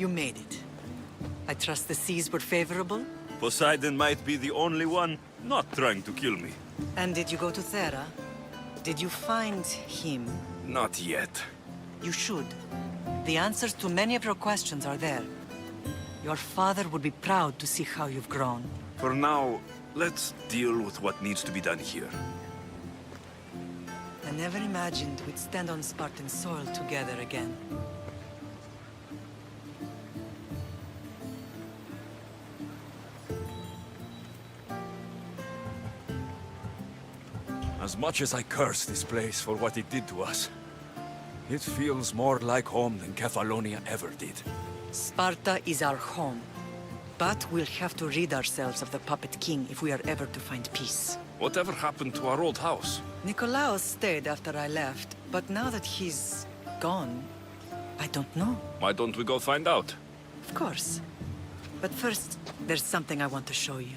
You made it. I trust the seas were favorable? Poseidon might be the only one not trying to kill me. And did you go to Thera? Did you find him? Not yet. You should. The answers to many of your questions are there. Your father would be proud to see how you've grown. For now, let's deal with what needs to be done here. I never imagined we'd stand on Spartan soil together again. As much as I curse this place for what it did to us, it feels more like home than Kefalonia ever did. Sparta is our home. But we'll have to rid ourselves of the Puppet King if we are ever to find peace. Whatever happened to our old house? Nikolaos stayed after I left, but now that he's gone, I don't know. Why don't we go find out? Of course. But first, there's something I want to show you.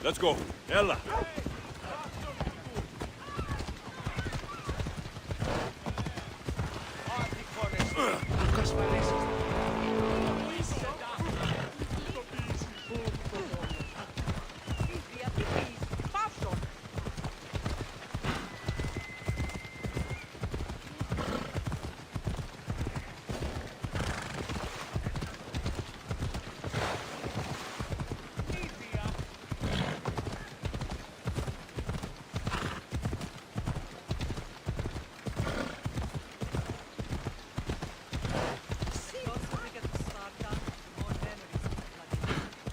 Let's go. Ella.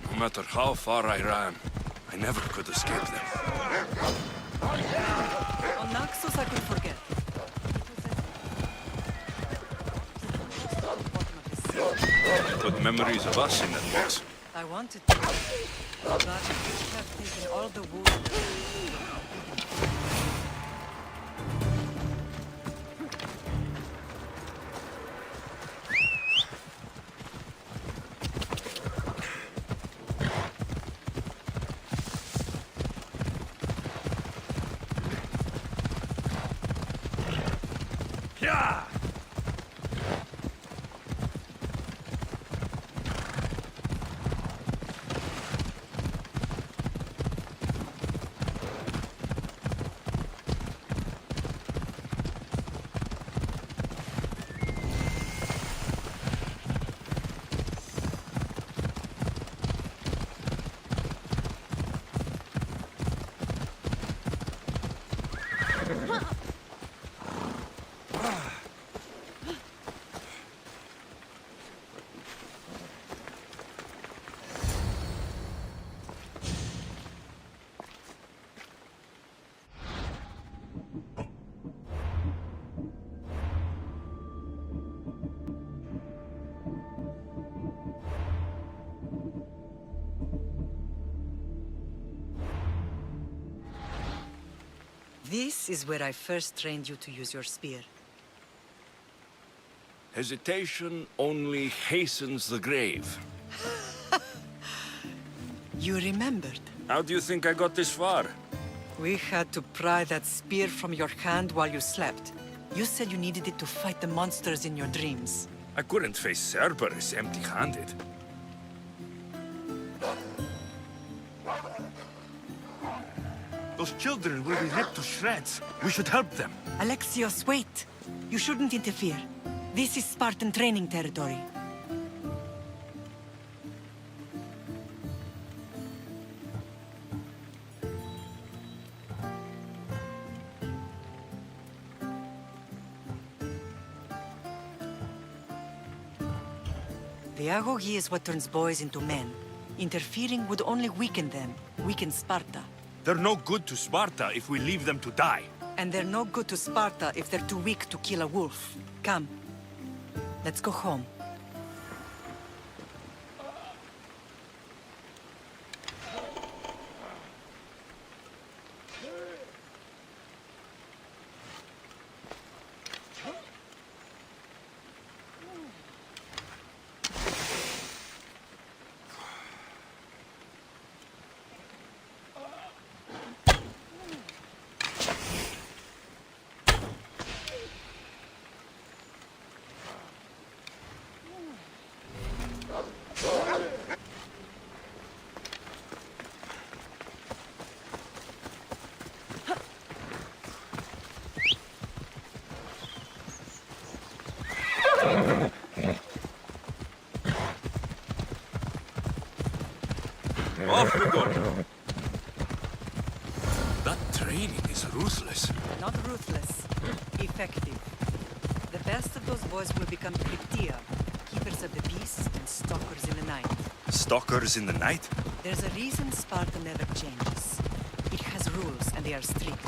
No matter how far I ran, I never could escape them. On Naxos I could forget. Put memories of us in that box. I wanted to, but you have taken all the wood. Yeah! This is where I first trained you to use your spear. Hesitation only hastens the grave. You remembered. How do you think I got this far? We had to pry that spear from your hand while you slept. You said you needed it to fight the monsters in your dreams. I couldn't face Cerberus empty-handed. Those children will be ripped to shreds. We should help them. Alexios, wait! You shouldn't interfere. This is Spartan training territory. The agoge is what turns boys into men. Interfering would only weaken them, weaken Sparta. They're no good to Sparta if we leave them to die. And they're no good to Sparta if they're too weak to kill a wolf. Come, let's go home. That training is ruthless. Not ruthless, effective. The best of those boys will become Cryptia, keepers of the peace and stalkers in the night. Stalkers in the night? There's a reason Sparta never changes. It has rules, and they are strict.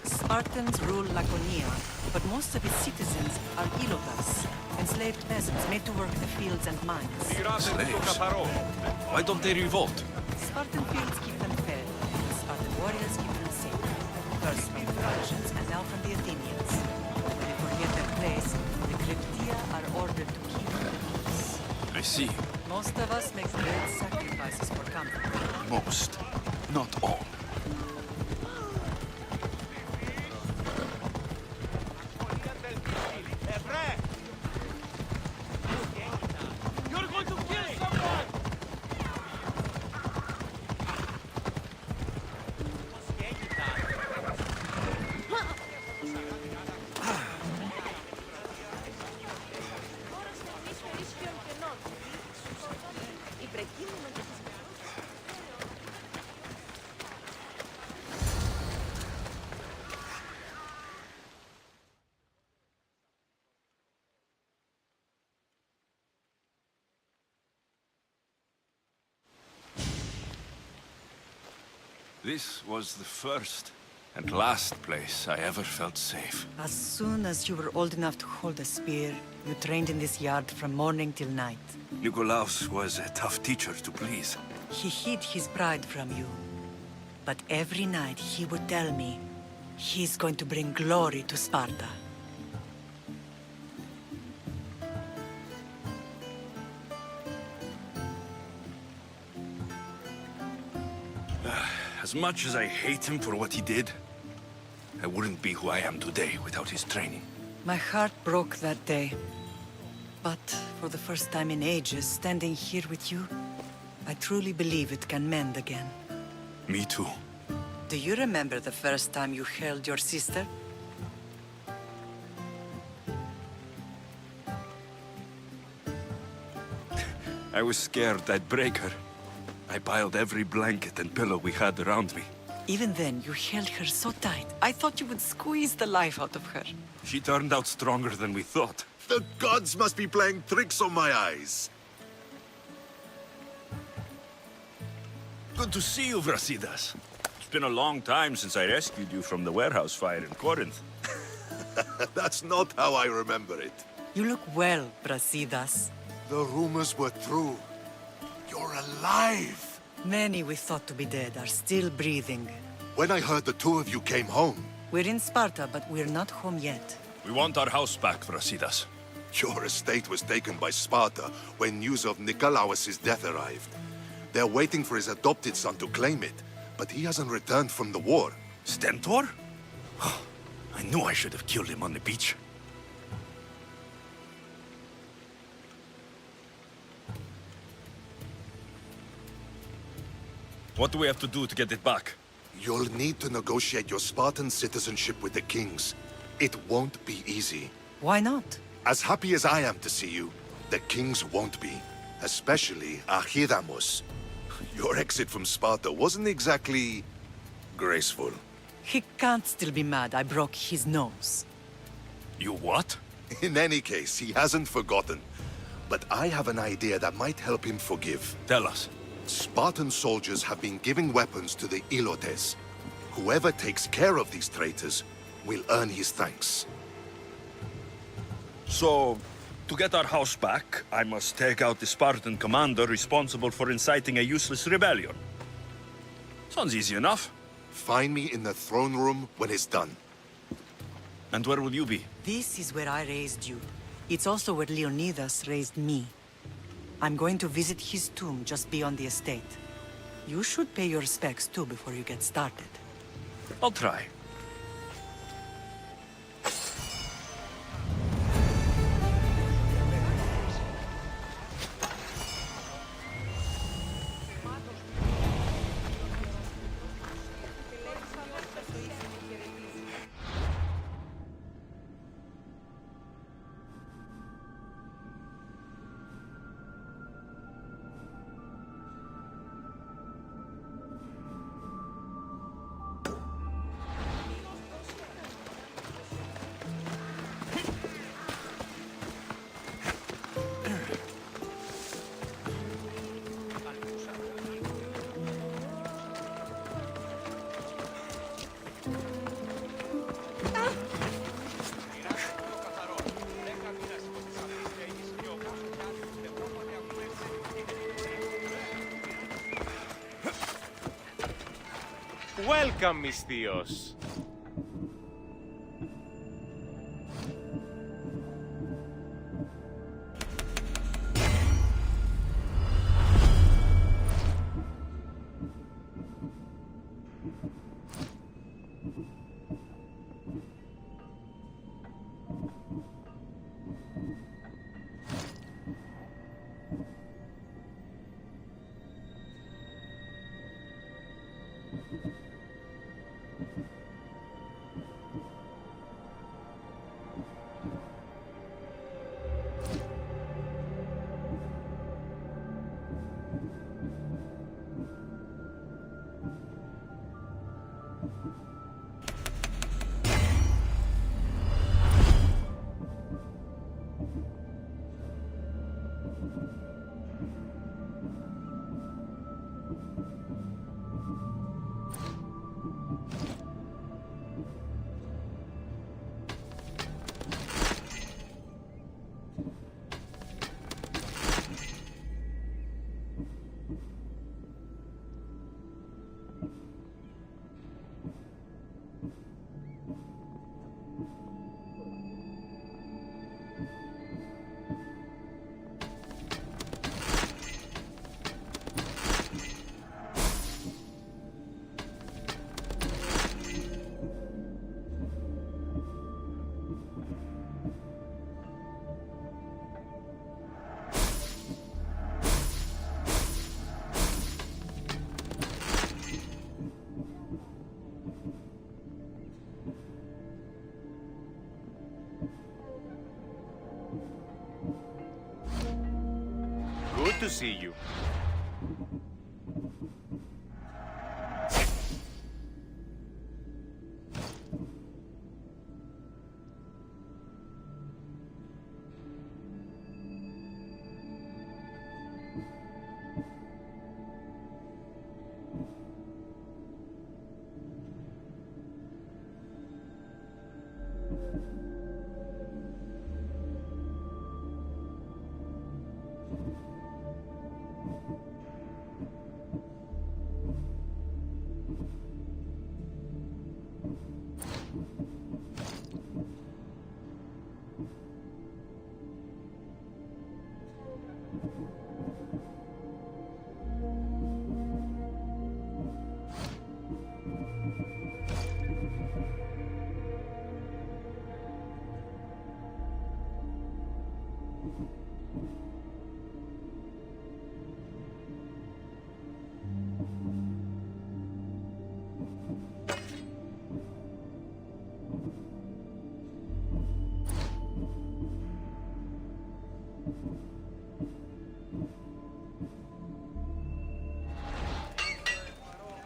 Spartans rule Laconia, but most of its citizens are ilotas, enslaved peasants made to work the fields and mines. Slaves? Why don't they revolt? Spartan fields keep them fed, and Spartan warriors keep them safe. First from the Persians, and now from the Athenians. When they forget their place, the Cryptia are ordered to keep the peace. I see. Most of us make great sacrifices for comfort. Most, not all. This was the first and last place I ever felt safe. As soon as you were old enough to hold a spear, you trained in this yard from morning till night. Nikolaos was a tough teacher to please. He hid his pride from you. But every night he would tell me, he's going to bring glory to Sparta. As much as I hate him for what he did, I wouldn't be who I am today without his training. My heart broke that day. But for the first time in ages, standing here with you, I truly believe it can mend again. Me too. Do you remember the first time you held your sister? I was scared I'd break her. I piled every blanket and pillow we had around me. Even then, you held her so tight. I thought you would squeeze the life out of her. She turned out stronger than we thought. The gods must be playing tricks on my eyes. Good to see you, Brasidas. It's been a long time since I rescued you from the warehouse fire in Corinth. That's not how I remember it. You look well, Brasidas. The rumors were true. You're alive! Many we thought to be dead are still breathing. When I heard the two of you came home, We're in Sparta, but we're not home yet. We want our house back, Brasidas. your estate was taken by Sparta when news of Nikolaos' death arrived. They're waiting for his adopted son to claim it, but he hasn't returned from the war. Stentor? I knew I should have killed him on the beach. What do we have to do to get it back? You'll need to negotiate your Spartan citizenship with the kings. It won't be easy. Why not? As happy as I am to see you, the kings won't be. Especially Archidamos. Your exit from Sparta wasn't exactly graceful. He can't still be mad I broke his nose. You what? In any case, he hasn't forgotten. But I have an idea that might help him forgive. Tell us. Spartan soldiers have been giving weapons to the Ilotes. Whoever takes care of these traitors will earn his thanks. So, to get our house back, I must take out the Spartan commander responsible for inciting a useless rebellion. Sounds easy enough. Find me in the throne room when it's done. And where will you be? This is where I raised you. It's also where Leonidas raised me. I'm going to visit his tomb just beyond the estate. You should pay your respects too before you get started. I'll try. Welcome, mis tíos. Good to see you.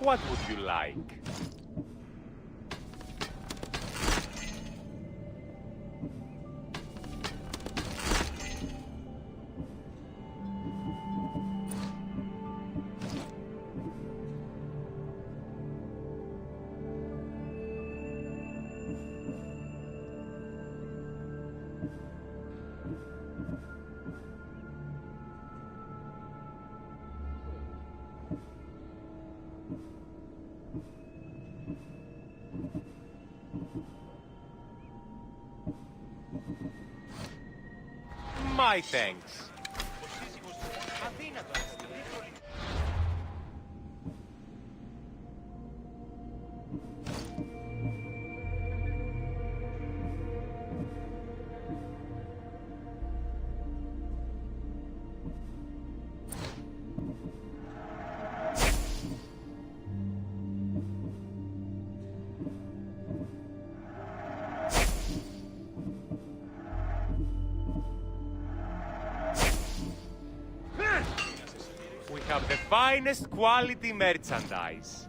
What would you like? My thanks. We have the finest quality merchandise.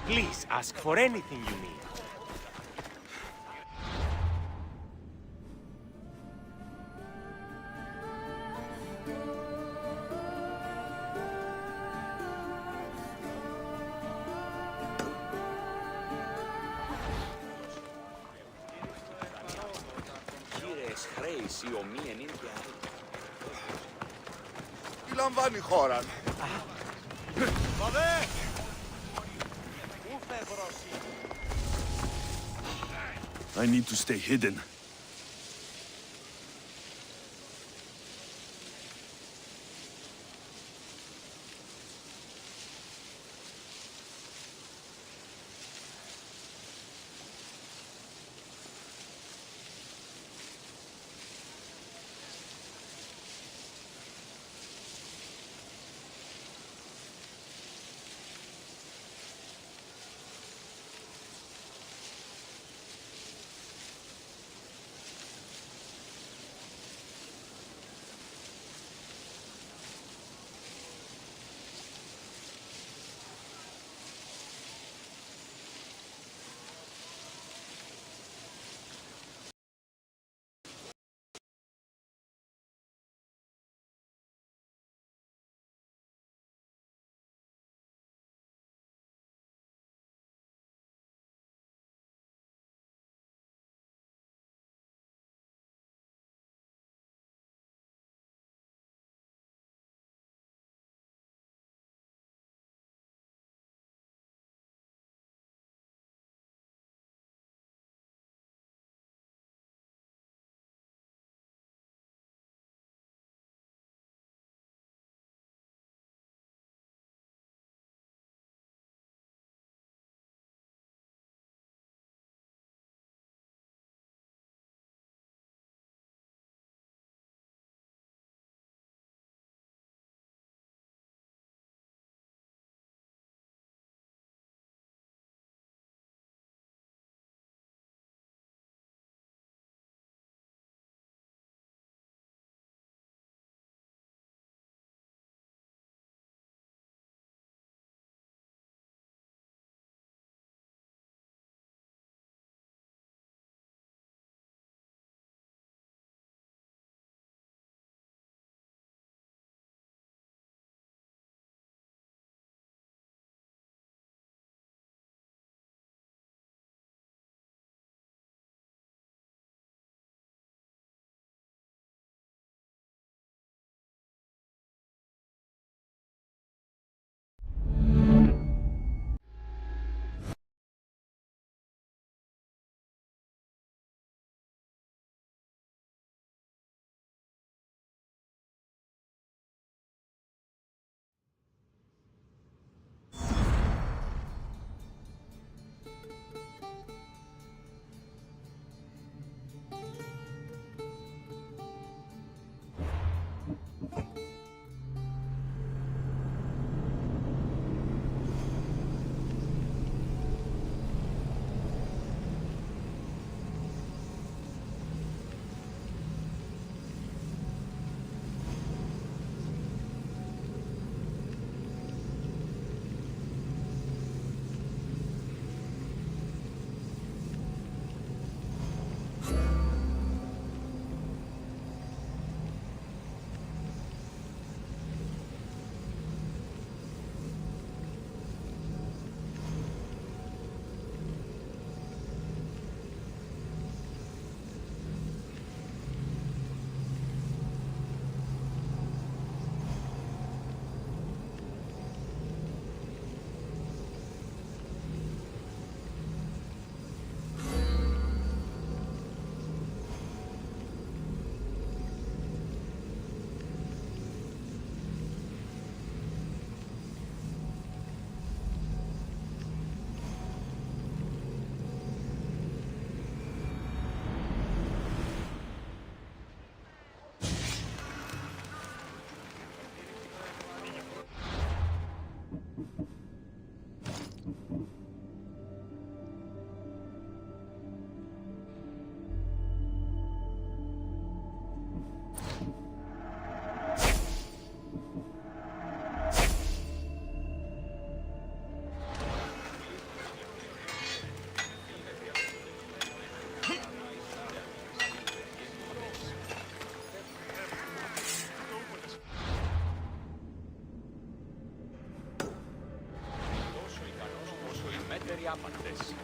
Please ask for anything you need. Τι λαμβάνει η χώρα. I need to stay hidden. δεύτεροι άπαντες.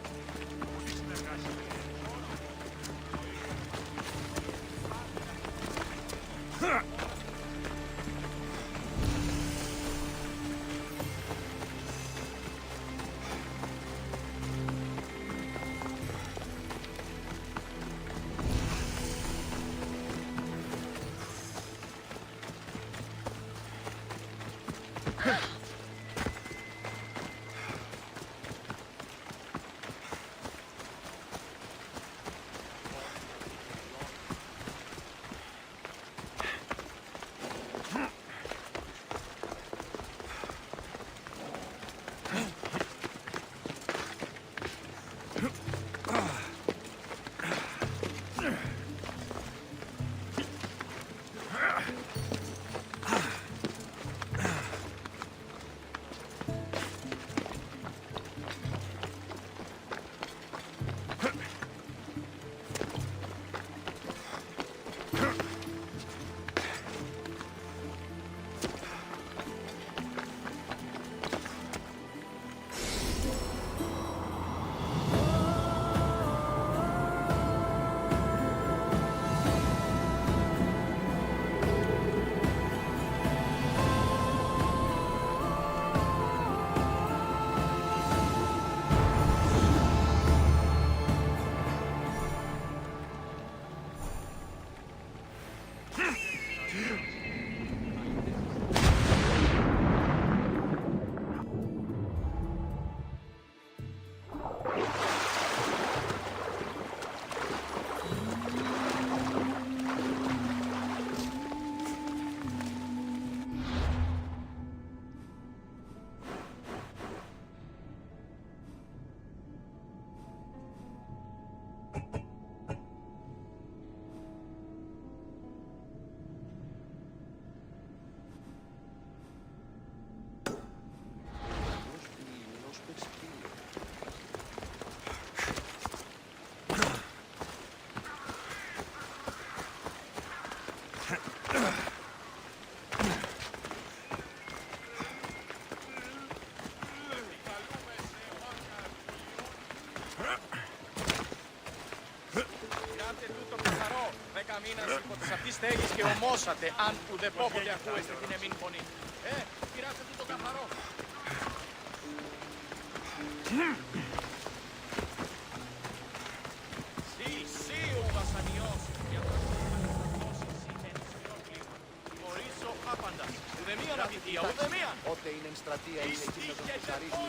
Μήνας υπό της αυτής στέγης και ομώσατε αν ουδεπόποτε ακούεστε την εμήν φωνή. Πειράστε τούτο καθαρό. Σύ ο βασανιός, για να δώσει σημαίνει σφυρό κλίμα. Τιμωρήσω άπαντα. Ουδεμίαν αδικία, ουδεμίαν. Ότε είναι εν στρατεία είναι εκείνο τον ψαρίζει.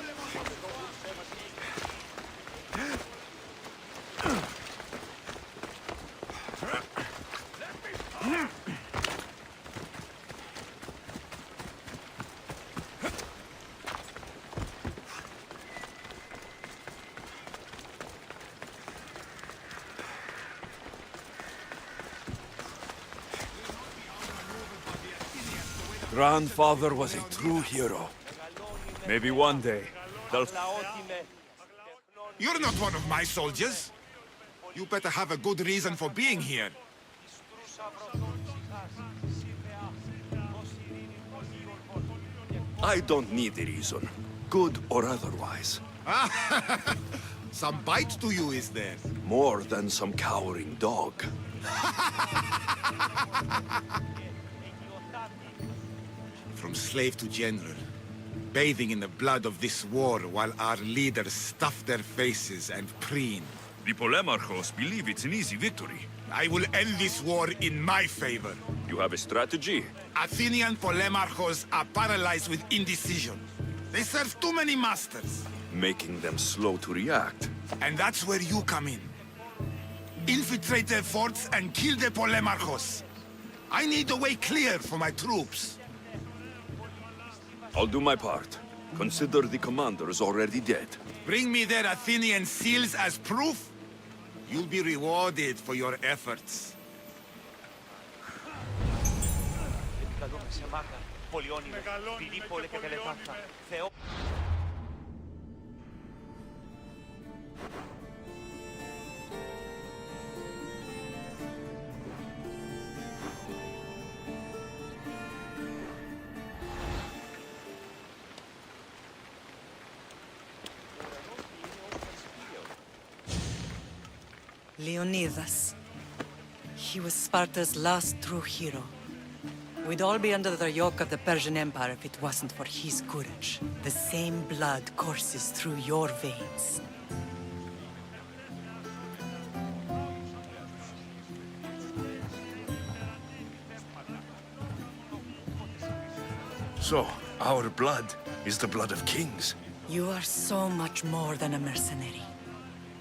Grandfather was a true hero. Maybe one day they'll... You're not one of my soldiers. You better have a good reason for being here. I don't need a reason, good or otherwise. Some bite to you, is there? More than some cowering dog. From slave to general, bathing in the blood of this war while our leaders stuff their faces and preen. The Polemarchos believe it's an easy victory. I will end this war in my favor. You have a strategy? Athenian Polemarchos are paralyzed with indecision. They serve too many masters. Making them slow to react. And that's where you come in. Infiltrate their forts and kill the Polemarchos. I need a way clear for my troops. I'll do my part. Consider the commander is already dead. Bring me their Athenian seals as proof. You'll be rewarded for your efforts. Leonidas. He was Sparta's last true hero. We'd all be under the yoke of the Persian Empire if it wasn't for his courage. The same blood courses through your veins. So, our blood is the blood of kings. You are so much more than a mercenary.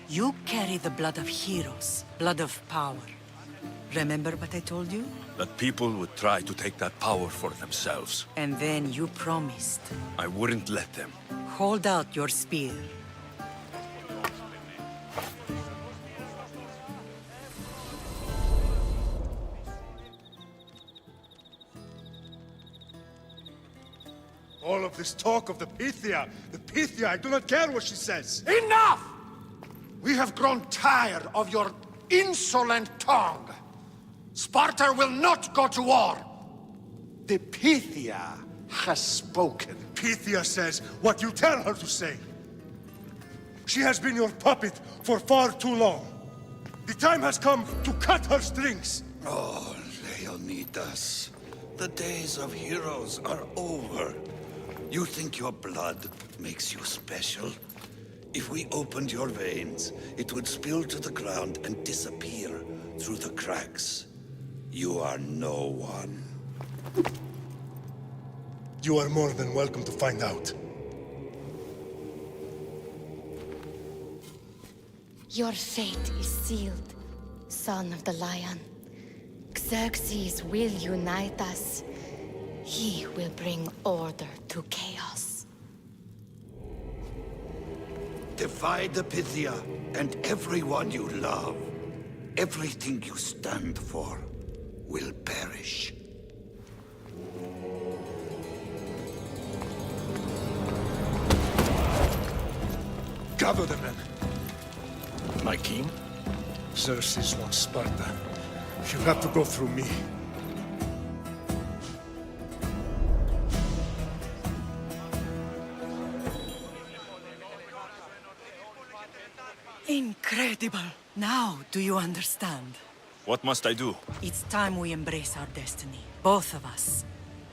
You carry the blood of heroes, blood of power. Remember what I told you? That people would try to take that power for themselves. And then you promised. I wouldn't let them. Hold out your spear. All of this talk of the Pythia, I do not care what she says. Enough! We have grown tired of your insolent tongue. Sparta will not go to war. The Pythia has spoken. Pythia says what you tell her to say. She has been your puppet for far too long. The time has come to cut her strings. Oh, Leonidas, the days of heroes are over. You think your blood makes you special? If we opened your veins, it would spill to the ground and disappear through the cracks. You are no one. You are more than welcome to find out. Your fate is sealed, son of the lion. Xerxes will unite us. He will bring order to chaos. Divide the Pythia and everyone you love. Everything you stand for will perish. Gather the men. My king? Xerxes wants Sparta. She'll have to go through me. Incredible! Now, do you understand? What must I do? It's time we embrace our destiny. Both of us.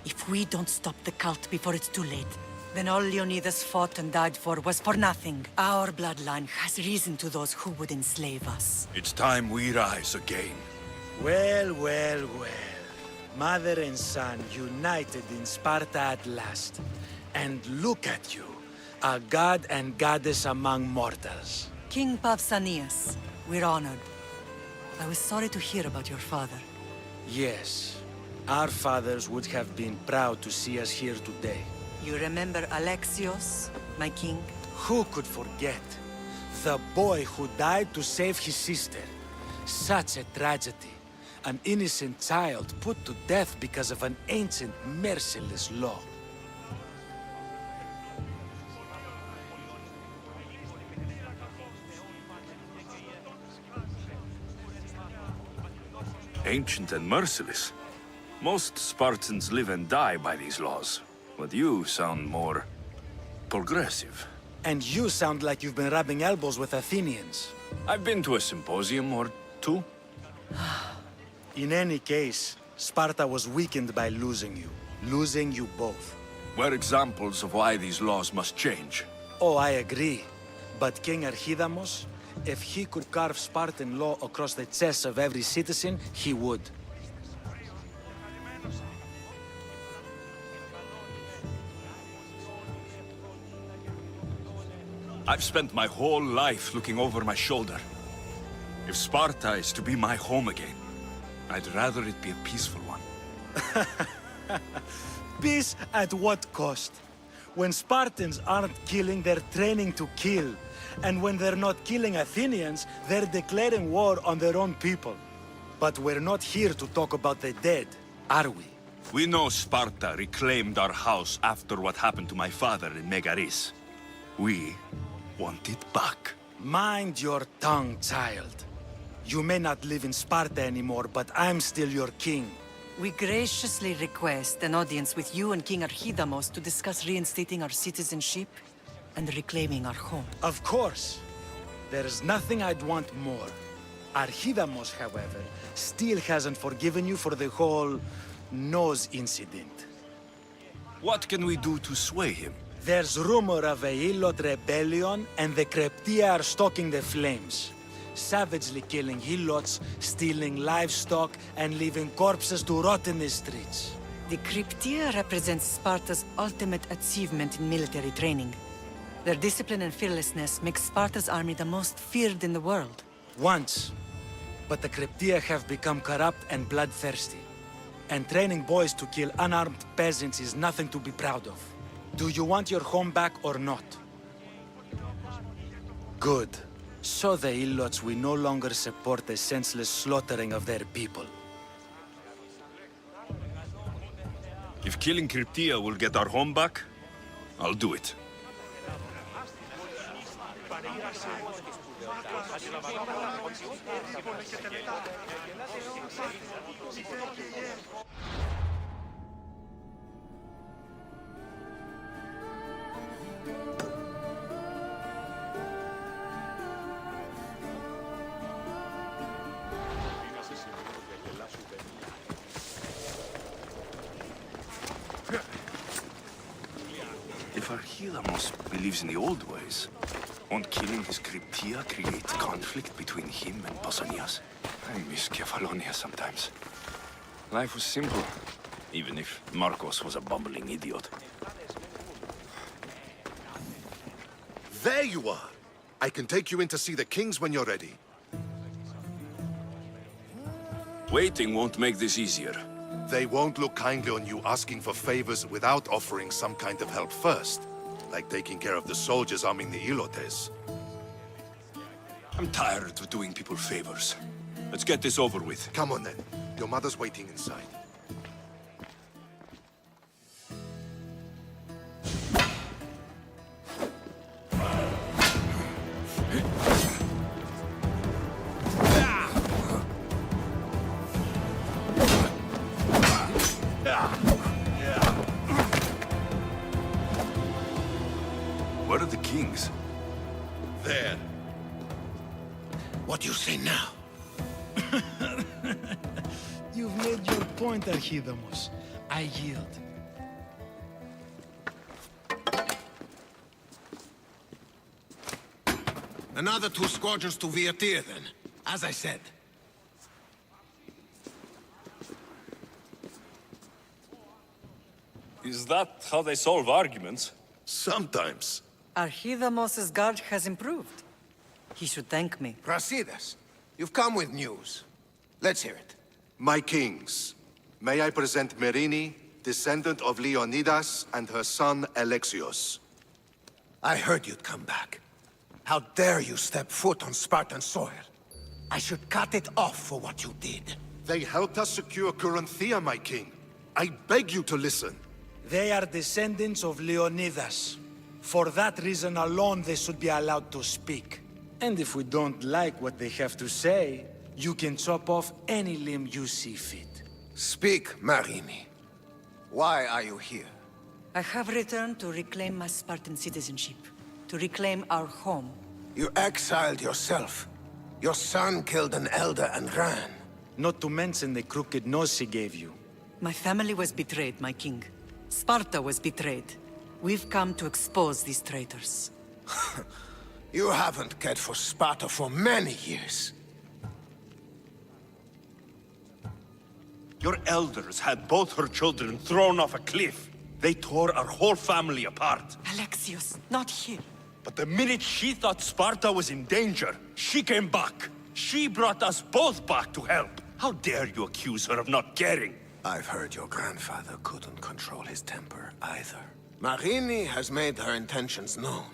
If we don't stop the cult before it's too late, then all Leonidas fought and died for was for nothing. Our bloodline has reason to those who would enslave us. It's time we rise again. Well, well, well. Mother and son united in Sparta at last. And look at you, a god and goddess among mortals. King Pausanias, we're honored. I was sorry to hear about your father. Yes, our fathers would have been proud to see us here today. You remember Alexios, my king? Who could forget? The boy who died to save his sister. Such a tragedy. An innocent child put to death because of an ancient, merciless law. Ancient and merciless. Most Spartans live and die by these laws. But you sound more progressive. And you sound like you've been rubbing elbows with Athenians. I've been to a symposium or two. In any case, Sparta was weakened by losing you. Losing you both. We're examples of why these laws must change. Oh, I agree. But King Archidamos, if he could carve Spartan law across the chests of every citizen, he would. I've spent my whole life looking over my shoulder. If Sparta is to be my home again, I'd rather it be a peaceful one. Peace at what cost? When Spartans aren't killing, they're training to kill. And when they're not killing Athenians, they're declaring war on their own people. But we're not here to talk about the dead, are we? We know Sparta reclaimed our house after what happened to my father in Megaris. We want it back. Mind your tongue, child. You may not live in Sparta anymore, but I'm still your king. We graciously request an audience with you and King Archidamos to discuss reinstating our citizenship and reclaiming our home. Of course. There's nothing I'd want more. Archidamos, however, still hasn't forgiven you for the whole nose incident. What can we do to sway him? There's rumor of a Hilot rebellion, and the Kreptia are stalking the flames. Savagely killing Hilots, stealing livestock, and leaving corpses to rot in the streets. The Cryptia represents Sparta's ultimate achievement in military training. Their discipline and fearlessness make Sparta's army the most feared in the world. Once. But the Cryptia have become corrupt and bloodthirsty. And training boys to kill unarmed peasants is nothing to be proud of. Do you want your home back or not? Good. So the Ilots will no longer support the senseless slaughtering of their people. If killing Cryptia will get our home back, I'll do it. If Archidamos believes in the old ways, won't killing his Cryptia create conflict between him and Pausanias? I miss Kefalonia sometimes. Life was simple, even if Marcos was a bumbling idiot. There you are! I can take you in to see the kings when you're ready. Waiting won't make this easier. They won't look kindly on you asking for favors without offering some kind of help first. Like taking care of the soldiers arming the Ilotes. I'm tired of doing people favors. Let's get this over with. Come on then. Your mother's waiting inside. Where are the kings? There. What do you say now? You've made your point, Archidamos. I yield. Another 2 squadrons to Viatir, then. As I said. Is that how they solve arguments? Sometimes. Archidamos' guard has improved. He should thank me. Brasidas, you've come with news. Let's hear it. My kings, may I present Merini, descendant of Leonidas, and her son Alexios. I heard you'd come back. How dare you step foot on Spartan soil? I should cut it off for what you did. They helped us secure Corinthia, my king. I beg you to listen. They are descendants of Leonidas. For that reason alone, they should be allowed to speak. And if we don't like what they have to say, you can chop off any limb you see fit. Speak, Marini. Why are you here? I have returned to reclaim my Spartan citizenship, to reclaim our home. You exiled yourself. Your son killed an elder and ran. Not to mention the crooked nose he gave you. My family was betrayed, my king. Sparta was betrayed. We've come to expose these traitors. You haven't cared for Sparta for many years. Your elders had both her children thrown off a cliff. They tore our whole family apart. Alexios, not here. But the minute she thought Sparta was in danger, she came back. She brought us both back to help. How dare you accuse her of not caring? I've heard your grandfather couldn't control his temper either. Marini has made her intentions known.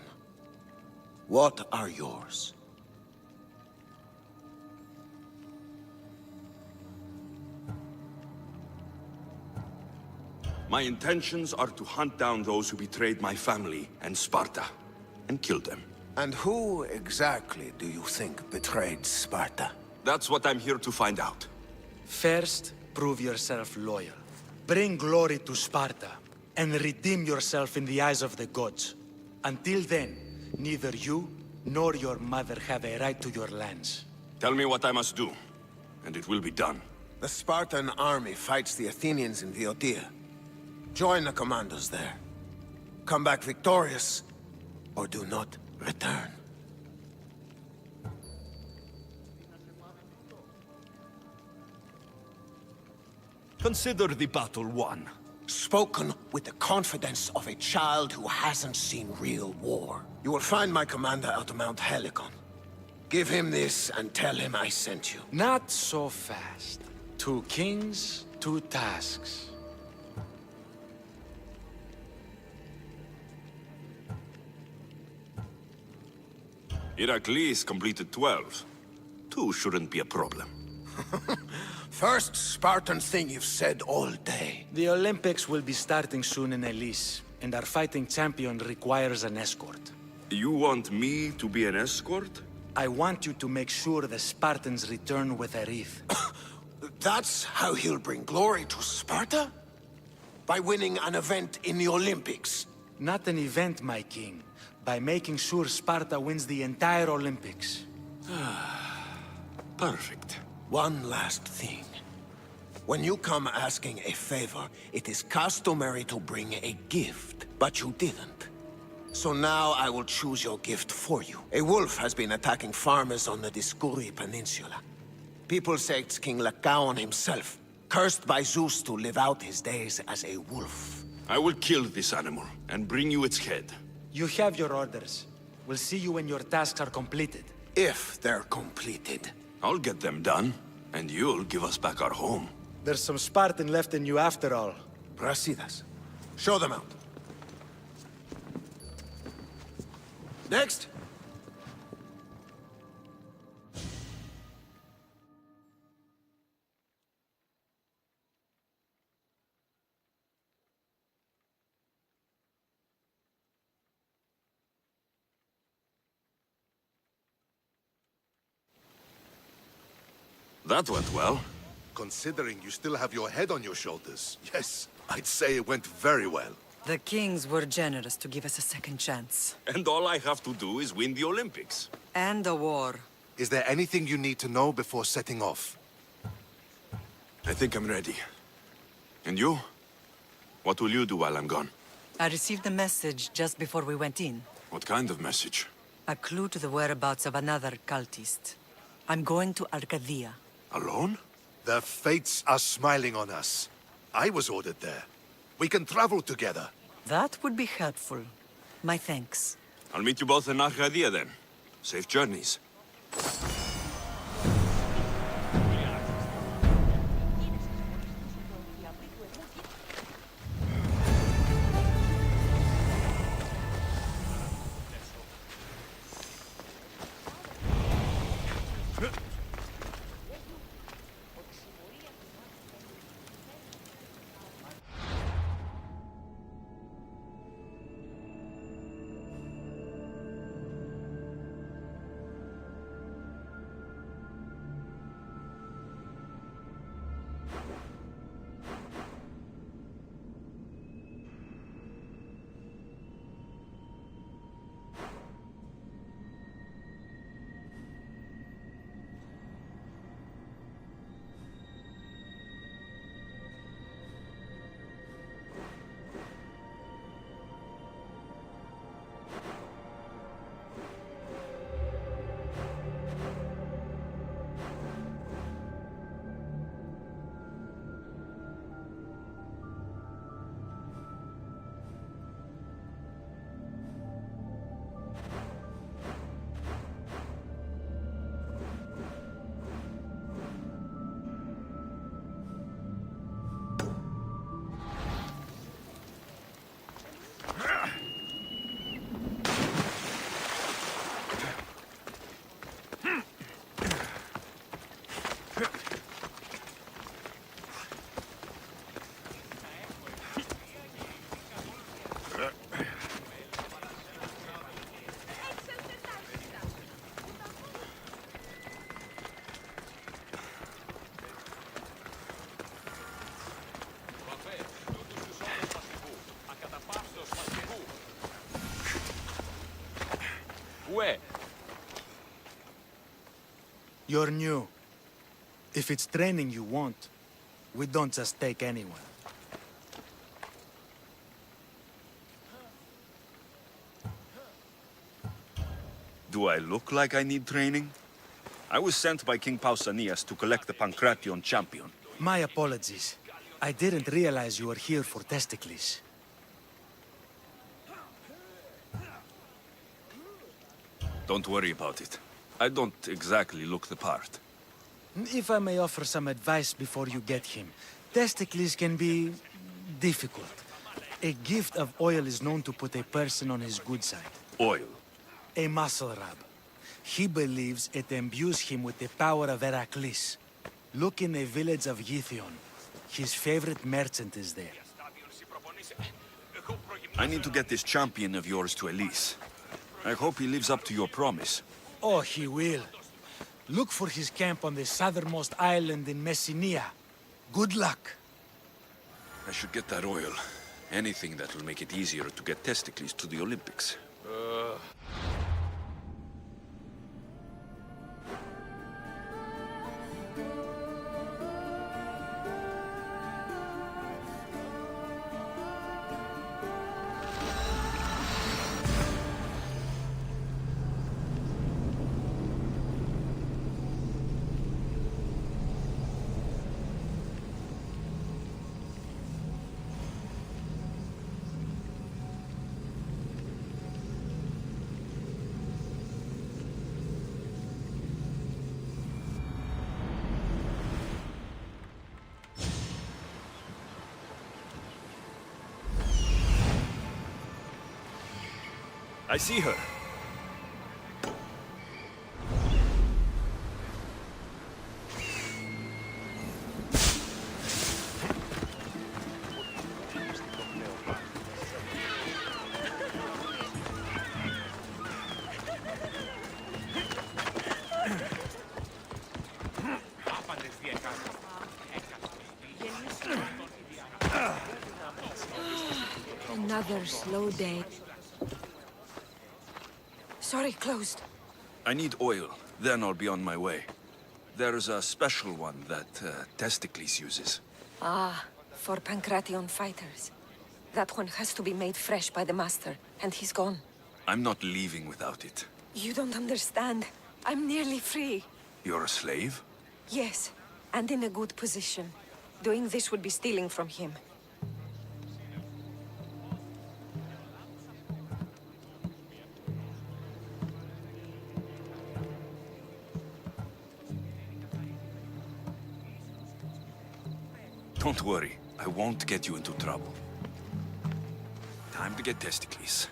What are yours? My intentions are to hunt down those who betrayed my family and Sparta, and kill them. And who exactly do you think betrayed Sparta? That's what I'm here to find out. First, prove yourself loyal. Bring glory to Sparta, and redeem yourself in the eyes of the gods. Until then, neither you nor your mother have a right to your lands. Tell me what I must do, and it will be done. The Spartan army fights the Athenians in the Odyssey. Join the commandos there. Come back victorious, or do not return. Consider the battle won. Spoken with the confidence of a child who hasn't seen real war. You will find my commander out of Mount Helicon. Give him this and tell him I sent you. Not so fast. 2 kings, 2 tasks. Heracles completed 12. 2 shouldn't be a problem. First Spartan thing you've said all day. The Olympics will be starting soon in Elise, and our fighting champion requires an escort. You want me to be an escort? I want you to make sure the Spartans return with a wreath. That's how he'll bring glory to Sparta? By winning an event in the Olympics? Not an event, my king. By making sure Sparta wins the entire Olympics. Perfect. One last thing. When you come asking a favor, it is customary to bring a gift, but you didn't. So now I will choose your gift for you. A wolf has been attacking farmers on the Discuri Peninsula. People say it's King Lycaon himself, cursed by Zeus to live out his days as a wolf. I will kill this animal and bring you its head. You have your orders. We'll see you when your tasks are completed. If they're completed. I'll get them done, and you'll give us back our home. There's some Spartan left in you after all. Brasidas. Show them out. Next. That went well. Considering you still have your head on your shoulders, yes, I'd say it went very well. The kings were generous to give us a second chance. And all I have to do is win the Olympics. And a war. Is there anything you need to know before setting off? I think I'm ready. And you? What will you do while I'm gone? I received a message just before we went in. What kind of message? A clue to the whereabouts of another cultist. I'm going to Arcadia. Alone? The fates are smiling on us. I was ordered there. We can travel together. That would be helpful. My thanks. I'll meet you both in Arcadia then. Safe journeys. You're new. If it's training you want, we don't just take anyone. Do I look like I need training? I was sent by King Pausanias to collect the Pancration champion. My apologies. I didn't realize you were here for Testicles. Don't worry about it. I don't exactly look the part. If I may offer some advice before you get him, Testicles can be difficult. A gift of oil is known to put a person on his good side. Oil? A muscle rub. He believes it imbues him with the power of Heracles. Look in the village of Yithion. His favorite merchant is there. I need to get this champion of yours to Elise. I hope he lives up to your promise. Oh, he will. Look for his camp on the southernmost island in Messenia. Good luck. I should get that oil. Anything that will make it easier to get Testicles to the Olympics. I see her. Another slow day. Sorry, closed. I need oil, then I'll be on my way. There's a special one that Testicles uses. Ah, for Pancration fighters. That one has to be made fresh by the master, and he's gone. I'm not leaving without it. You don't understand. I'm nearly free. You're a slave? Yes, and in a good position. Doing this would be stealing from him. Don't worry, I won't get you into trouble. Time to get Testicles.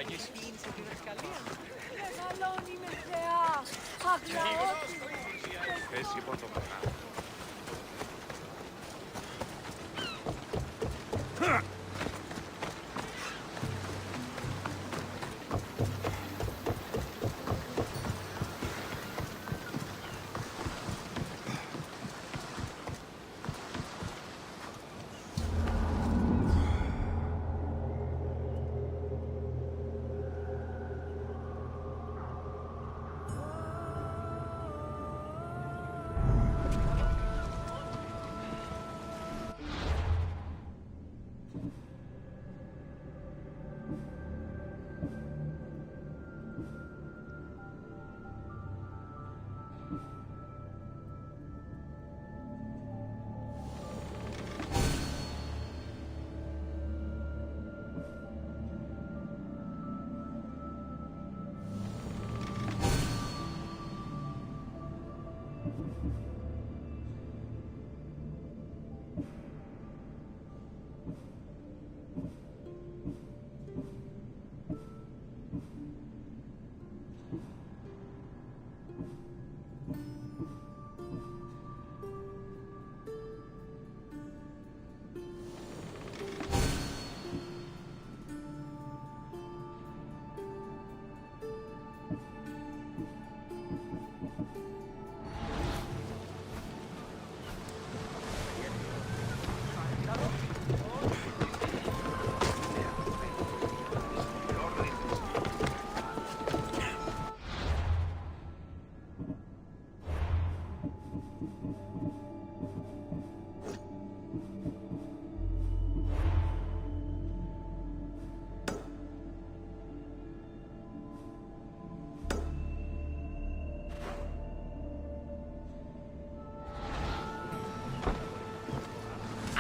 εισάγεις. Μεγαλώνει με θεά, αγλαώτη. Θέση πρωτομονά.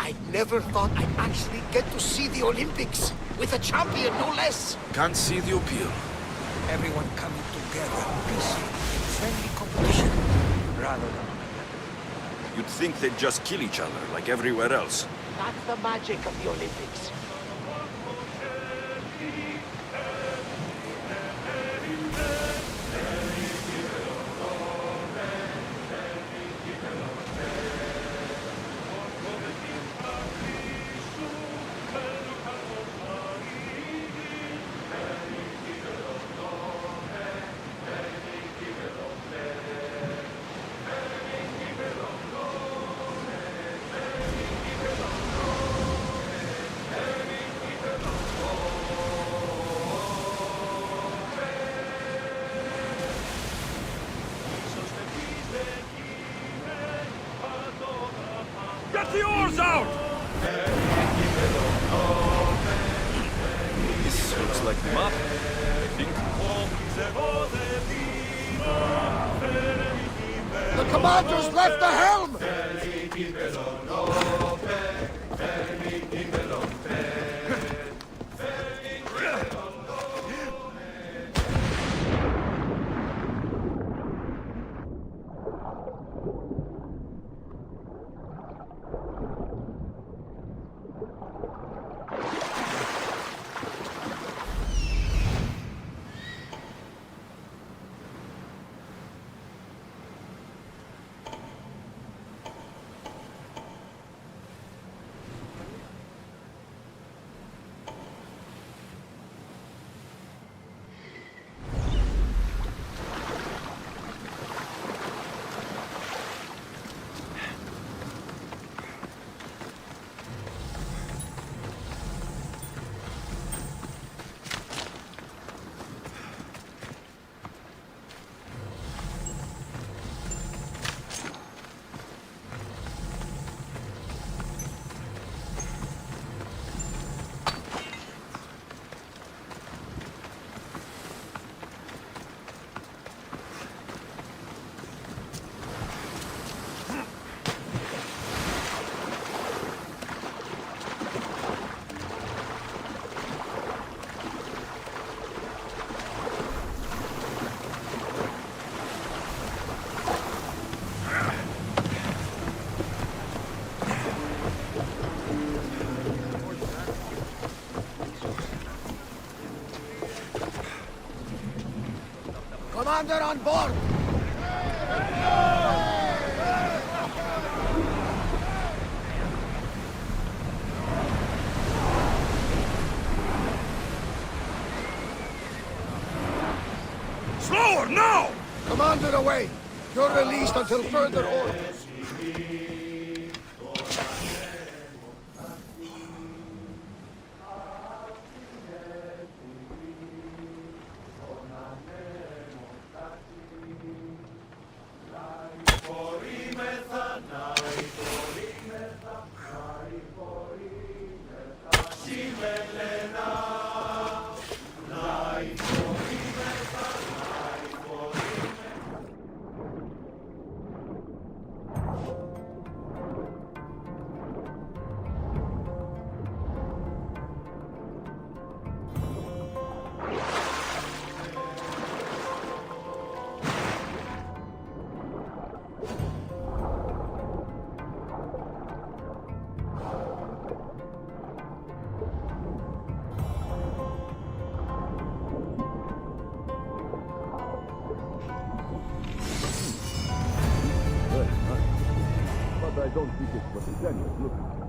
I never thought I'd actually get to see the Olympics, with a champion, no less. Can't see the appeal. Everyone coming together, peaceful, friendly competition, rather than... You'd think they'd just kill each other, like everywhere else. That's the magic of the Olympics. Get the oars out! This looks like the map, I think. The commanders left the helm! Commander on board! Slower, now! Commander away! You're released until further orders. But I don't think it's what the Daniel's looking for.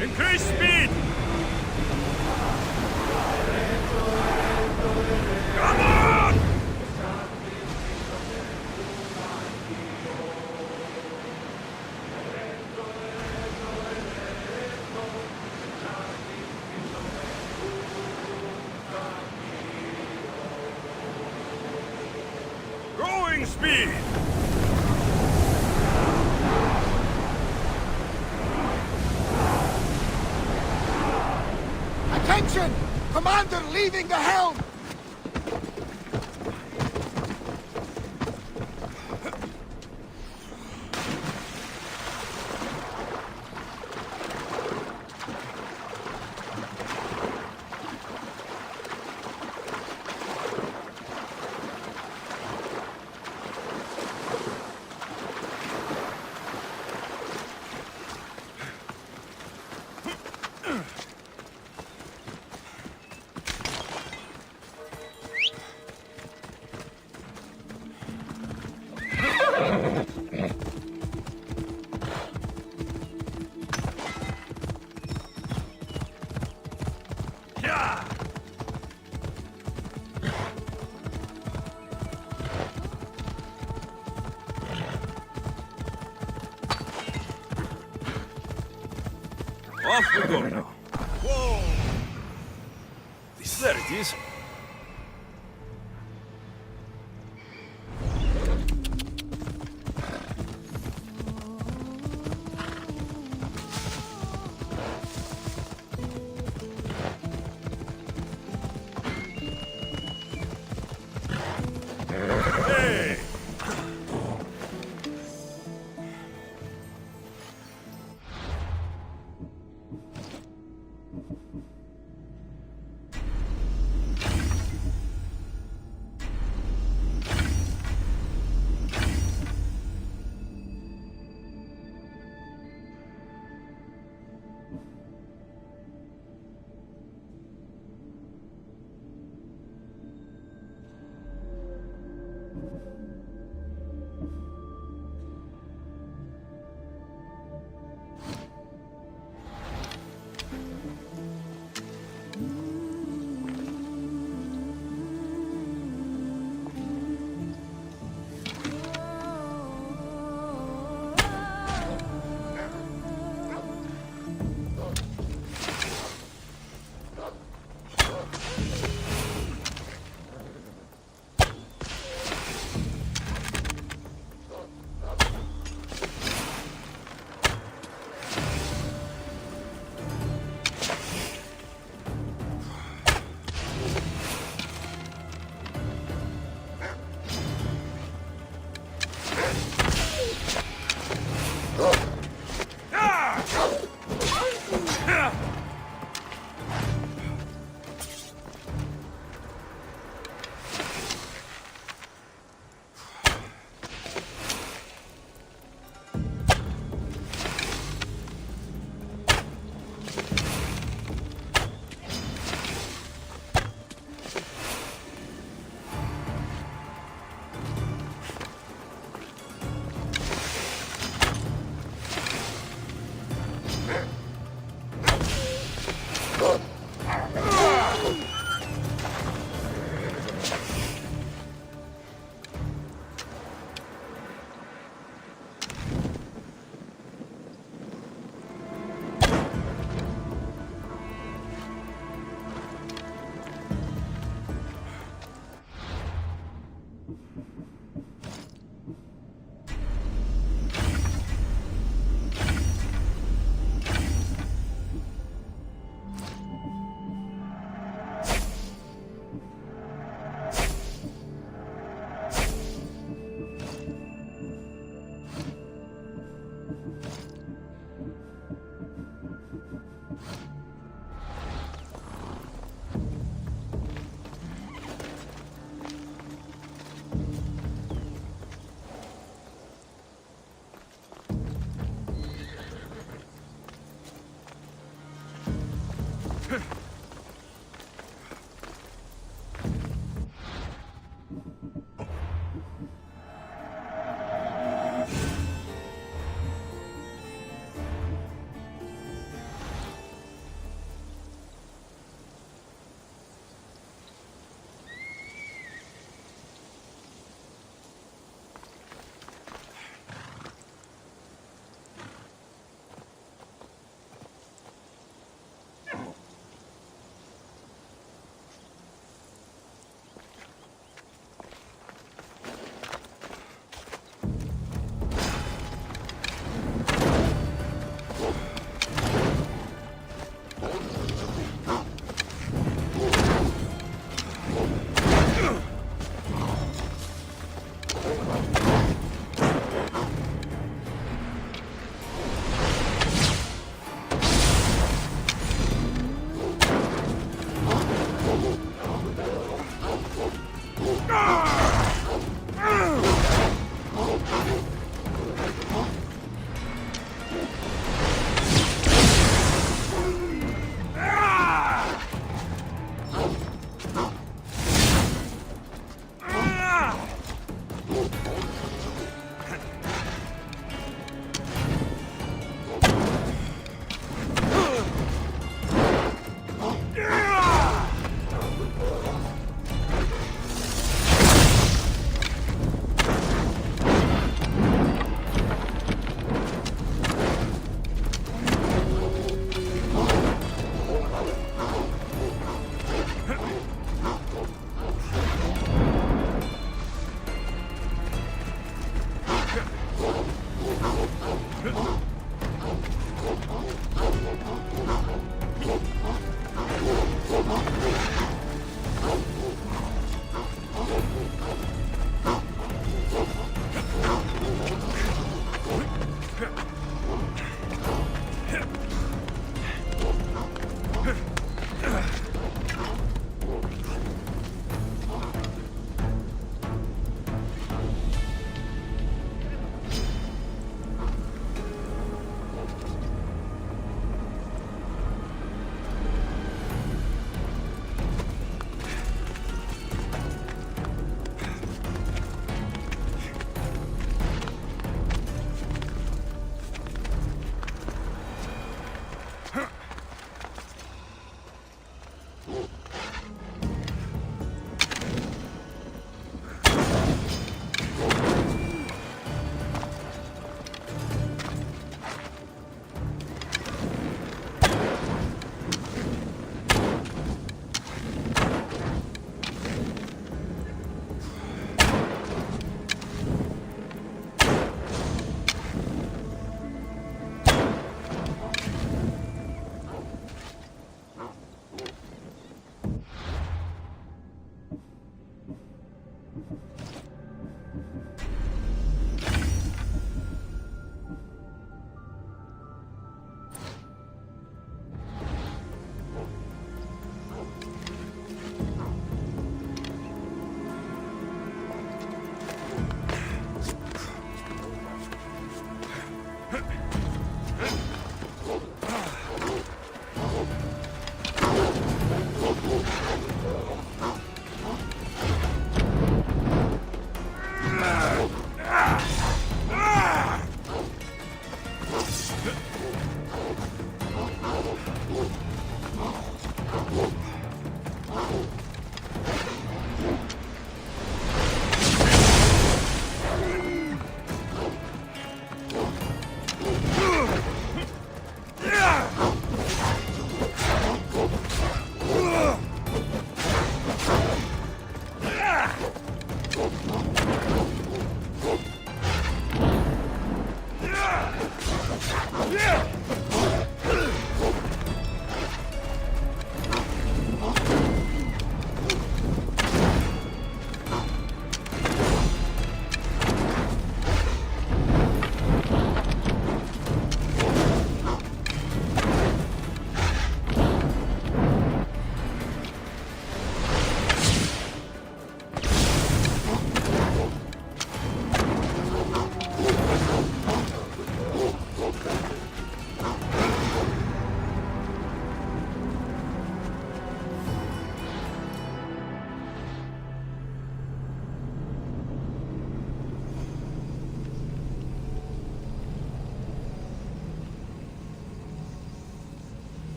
Increase speed! Come on! Growing speed! Attention! Commander leaving the helm! Off we go now. Whoa! There it is.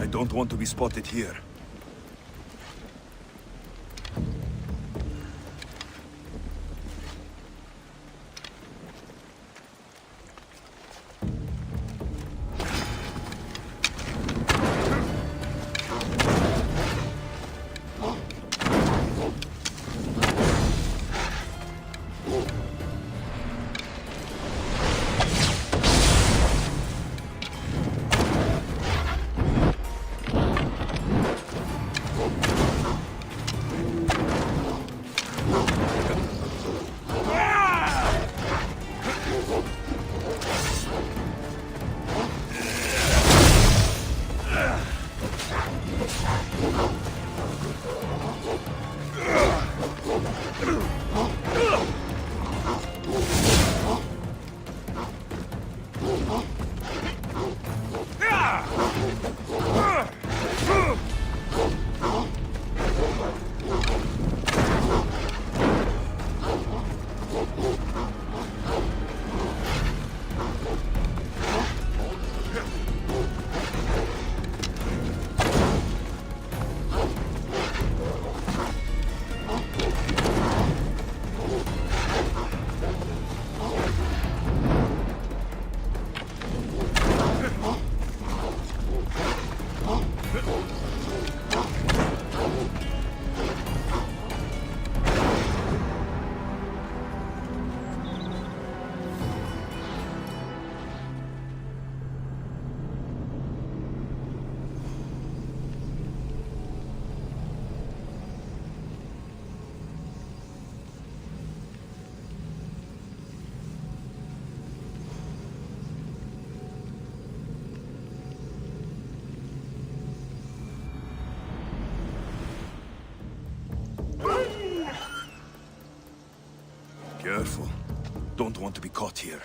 don't want to be spotted here. Careful. Don't want to be caught here.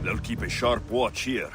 They'll keep a sharp watch here.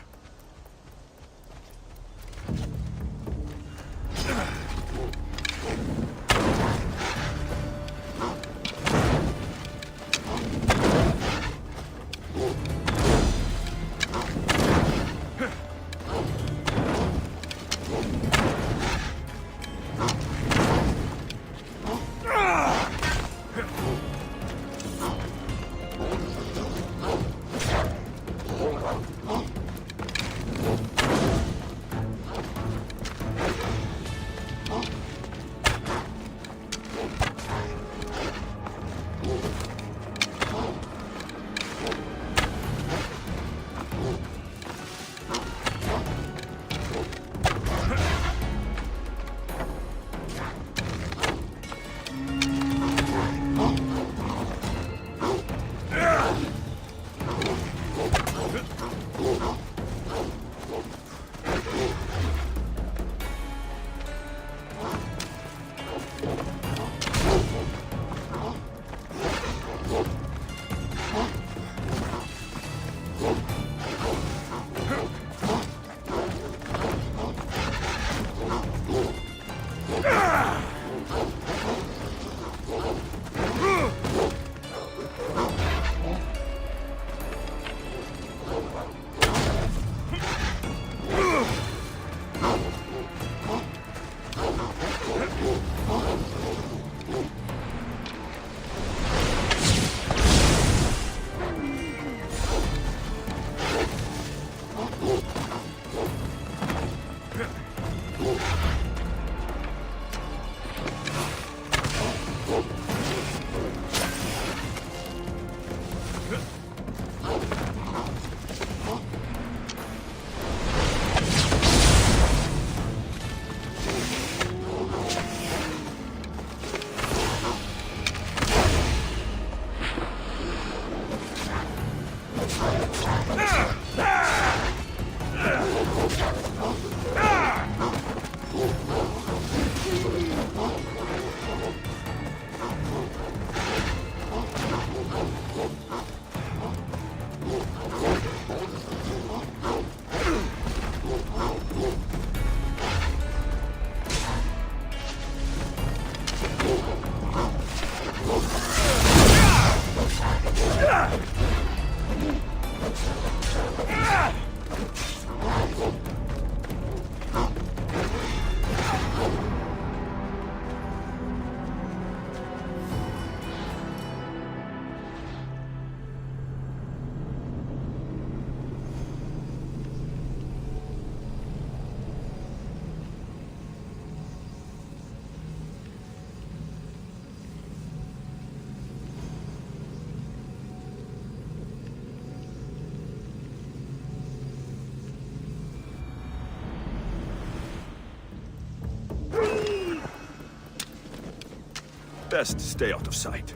Best stay out of sight.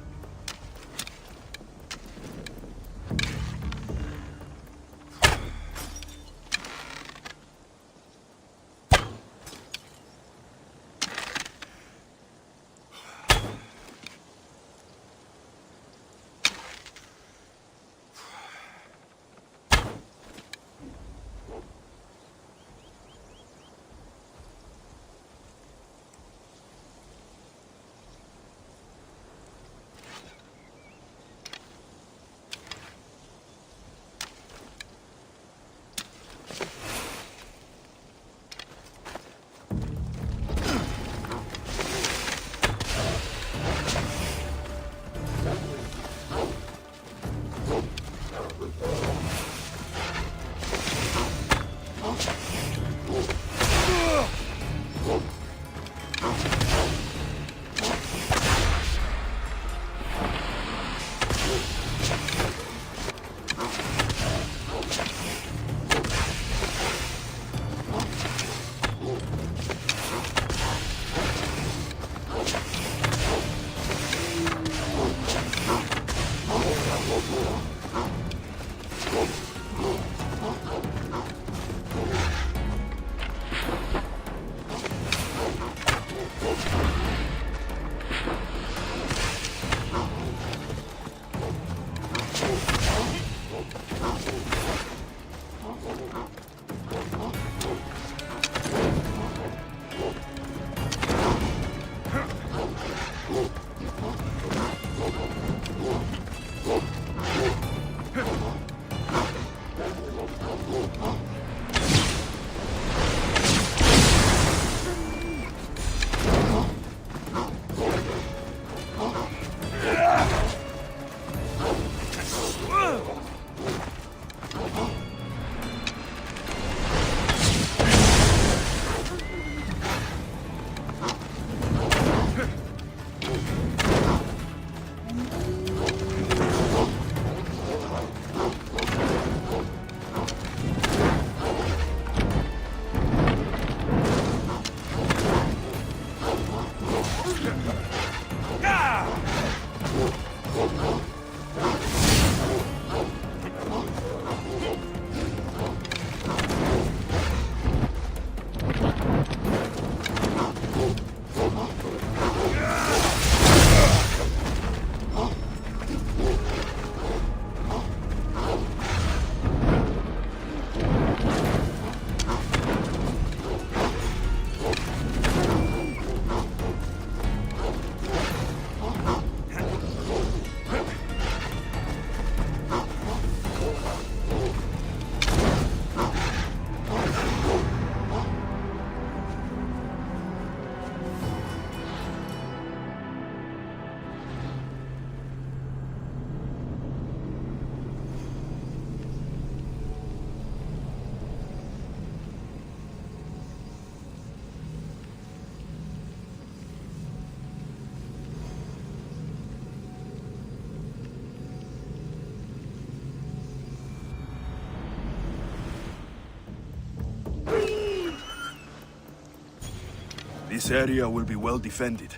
This area will be well defended.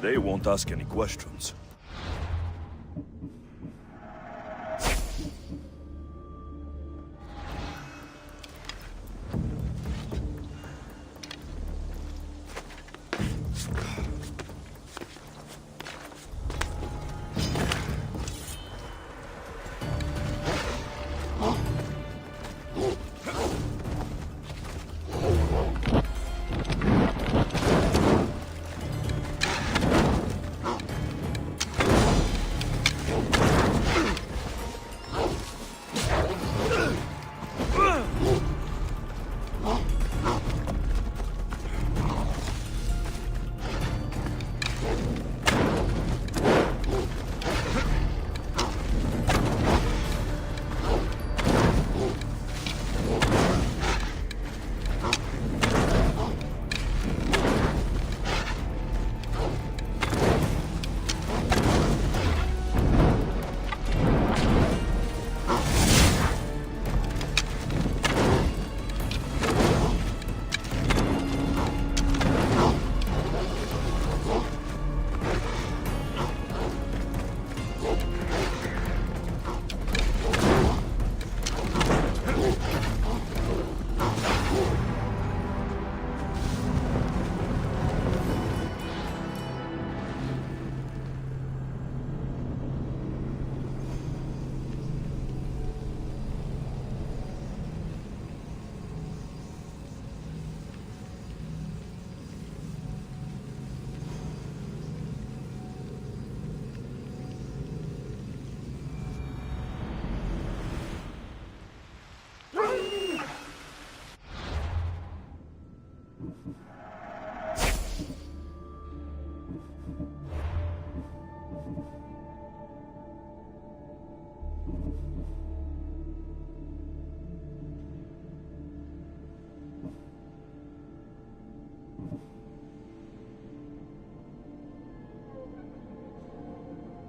They won't ask any questions.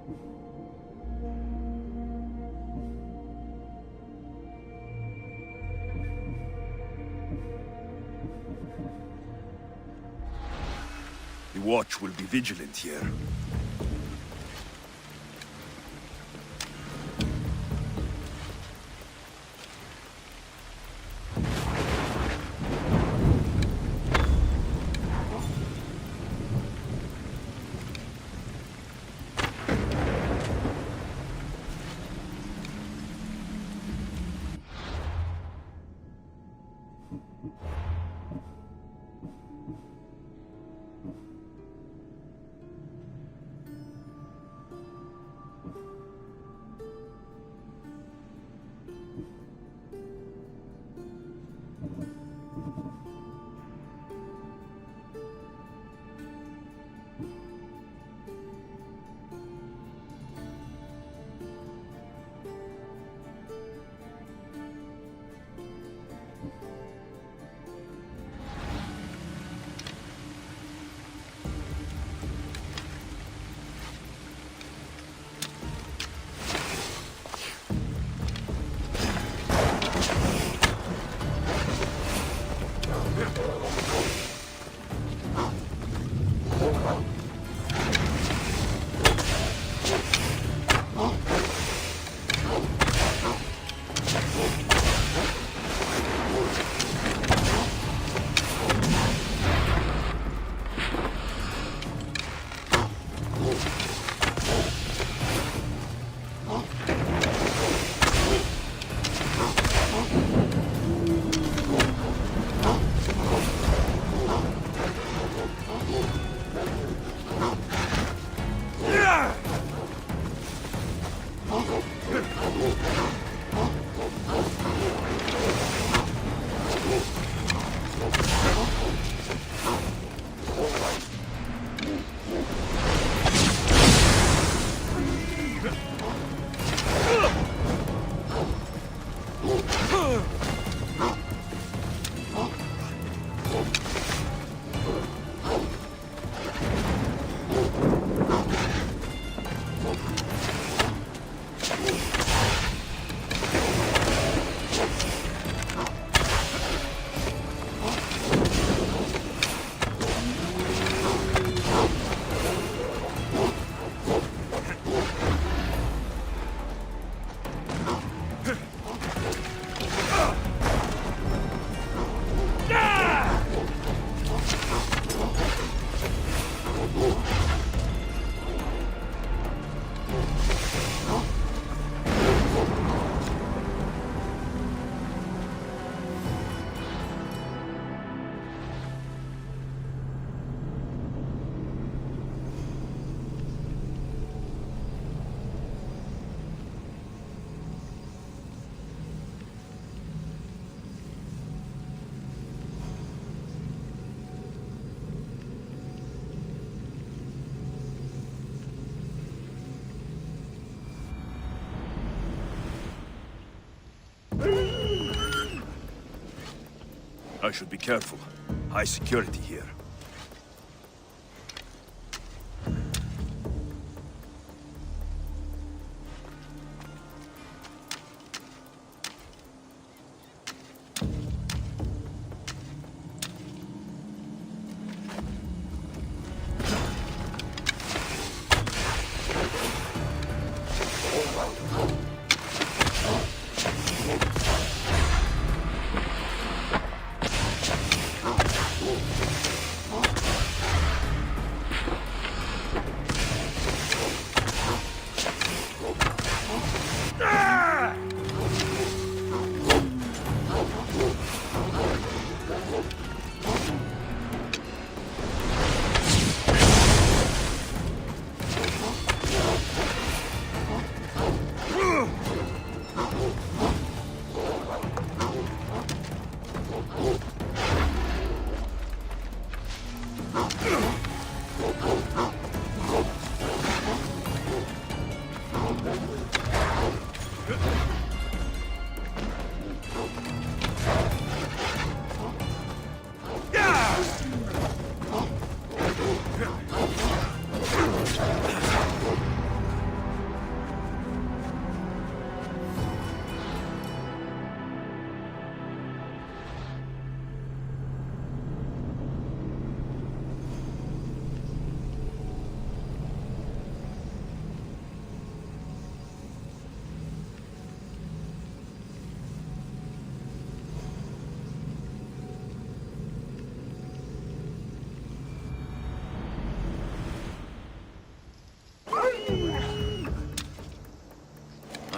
The watch will be vigilant here. I should be careful. High security here.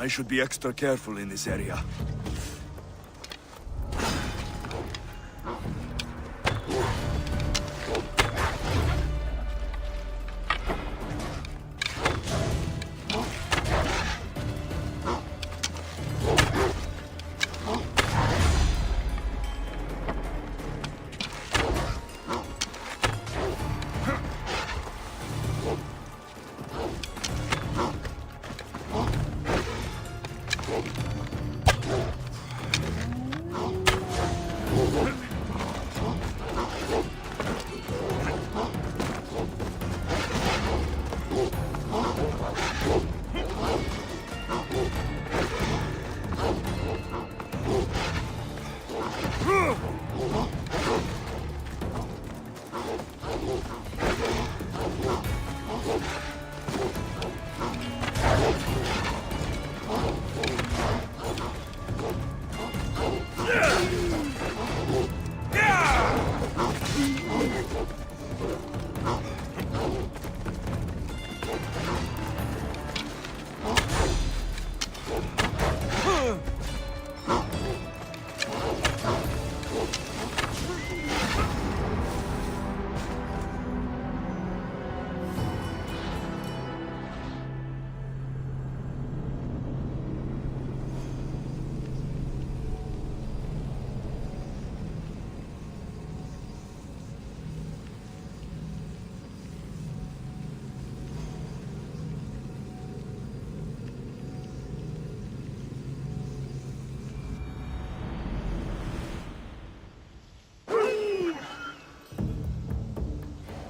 I should be extra careful in this area.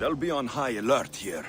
They'll be on high alert here.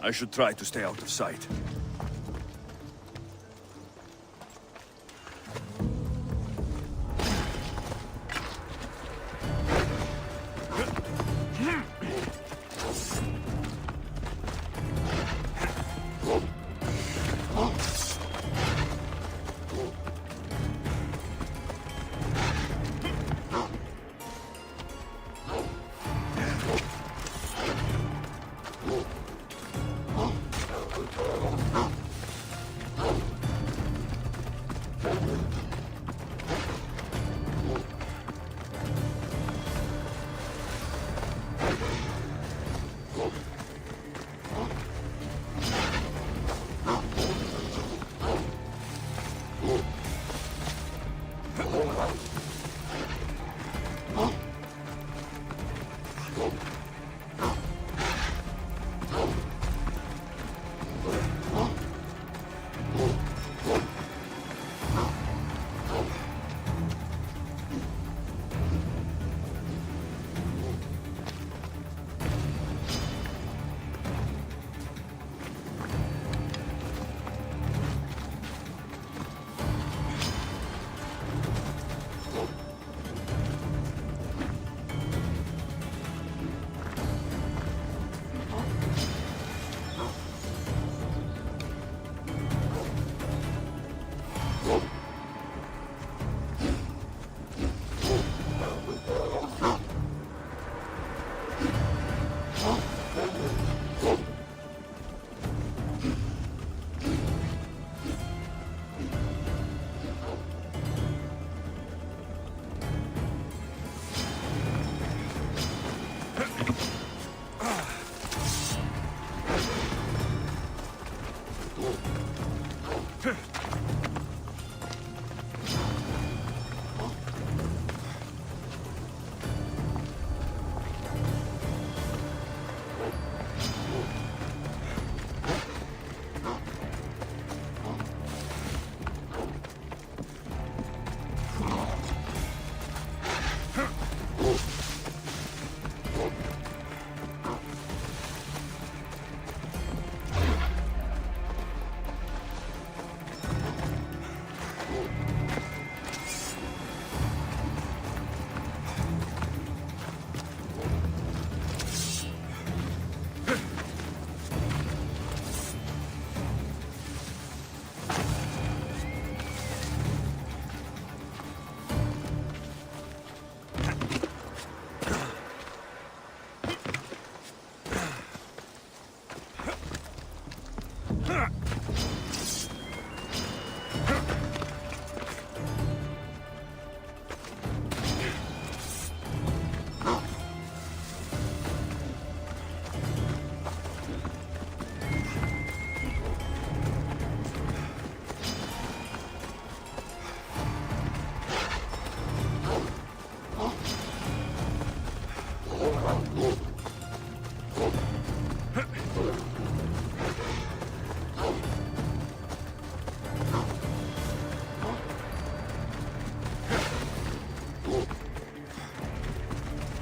I should try to stay out of sight.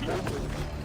the open.